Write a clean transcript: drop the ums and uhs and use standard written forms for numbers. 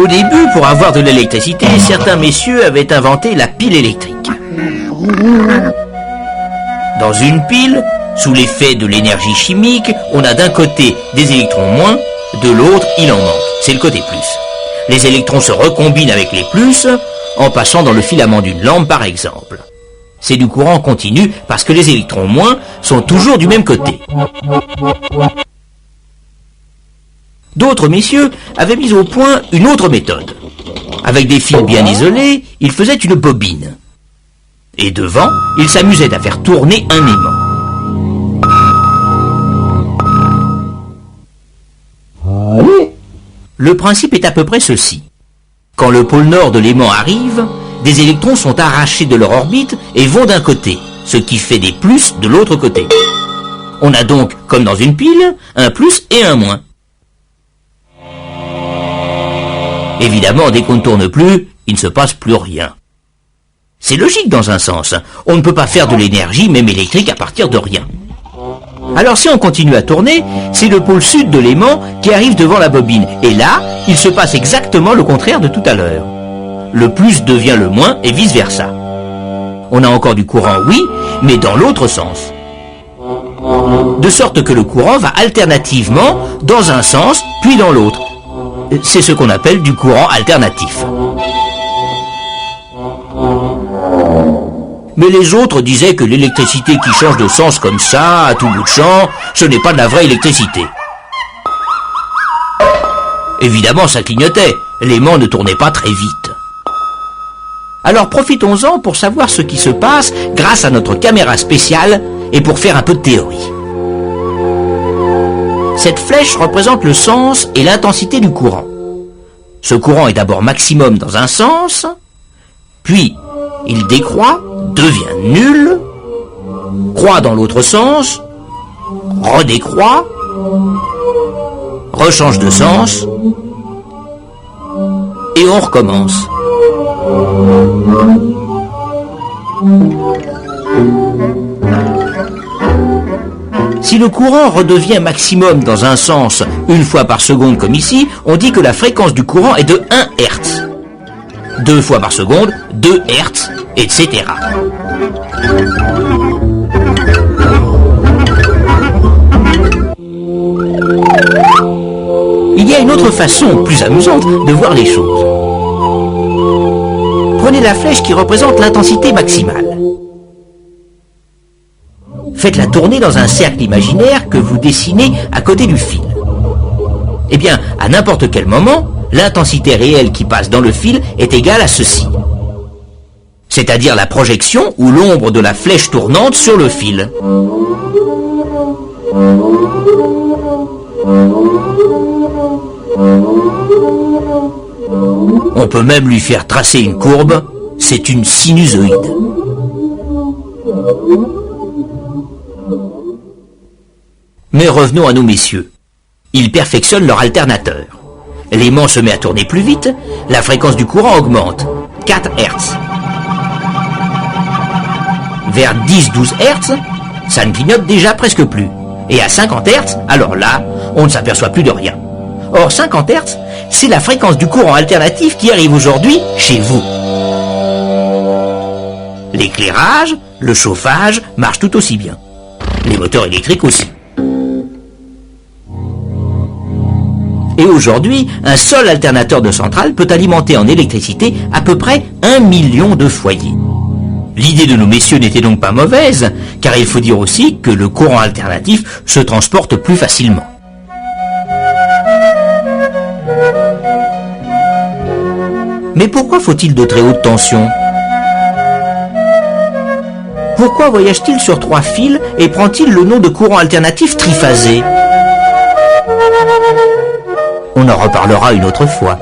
Au début, pour avoir de l'électricité, certains messieurs avaient inventé la pile électrique. Dans une pile, sous l'effet de l'énergie chimique, on a d'un côté des électrons moins, de l'autre, il en manque. C'est le côté plus. Les électrons se recombinent avec les plus en passant dans le filament d'une lampe, par exemple. C'est du courant continu parce que les électrons moins sont toujours du même côté. D'autres messieurs avaient mis au point une autre méthode. Avec des fils bien isolés, ils faisaient une bobine. Et devant, ils s'amusaient à faire tourner un aimant. Le principe est à peu près ceci. Quand le pôle nord de l'aimant arrive, des électrons sont arrachés de leur orbite et vont d'un côté, ce qui fait des plus de l'autre côté. On a donc, comme dans une pile, un plus et un moins. Évidemment, dès qu'on ne tourne plus, il ne se passe plus rien. C'est logique dans un sens. On ne peut pas faire de l'énergie, même électrique, à partir de rien. Alors si on continue à tourner, c'est le pôle sud de l'aimant qui arrive devant la bobine. Et là, il se passe exactement le contraire de tout à l'heure. Le plus devient le moins et vice-versa. On a encore du courant, oui, mais dans l'autre sens. De sorte que le courant va alternativement dans un sens, puis dans l'autre. C'est ce qu'on appelle du courant alternatif. Mais les autres disaient que l'électricité qui change de sens comme ça, à tout bout de champ, ce n'est pas de la vraie électricité. Évidemment, ça clignotait. L'aimant ne tournait pas très vite. Alors profitons-en pour savoir ce qui se passe grâce à notre caméra spéciale et pour faire un peu de théorie. Cette flèche représente le sens et l'intensité du courant. Ce courant est d'abord maximum dans un sens, puis il décroît, devient nul, croît dans l'autre sens, redécroît, rechange de sens, et on recommence. Si le courant redevient maximum dans un sens une fois par seconde comme ici, on dit que la fréquence du courant est de 1 Hz. 2 fois par seconde, 2 Hz, etc. Il y a une autre façon, plus amusante, de voir les choses. Prenez la flèche qui représente l'intensité maximale. Faites-la tourner dans un cercle imaginaire que vous dessinez à côté du fil. Eh bien, à n'importe quel moment, l'intensité réelle qui passe dans le fil est égale à ceci. C'est-à-dire la projection ou l'ombre de la flèche tournante sur le fil. On peut même lui faire tracer une courbe, c'est une sinusoïde. Mais revenons à nos messieurs. Ils perfectionnent leur alternateur. L'aimant se met à tourner plus vite, la fréquence du courant augmente, 4 Hz. Vers 10-12 Hz, ça ne clignote déjà presque plus. Et à 50 Hz, alors là, on ne s'aperçoit plus de rien. Or 50 Hz, c'est la fréquence du courant alternatif qui arrive aujourd'hui chez vous. L'éclairage, le chauffage marchent tout aussi bien. Les moteurs électriques aussi. Et aujourd'hui, un seul alternateur de centrale peut alimenter en électricité à peu près 1 million de foyers. L'idée de nos messieurs n'était donc pas mauvaise, car il faut dire aussi que le courant alternatif se transporte plus facilement. Mais pourquoi faut-il de très hautes tensions? Pourquoi voyage-t-il sur 3 fils et prend-il le nom de courant alternatif triphasé? On en reparlera une autre fois.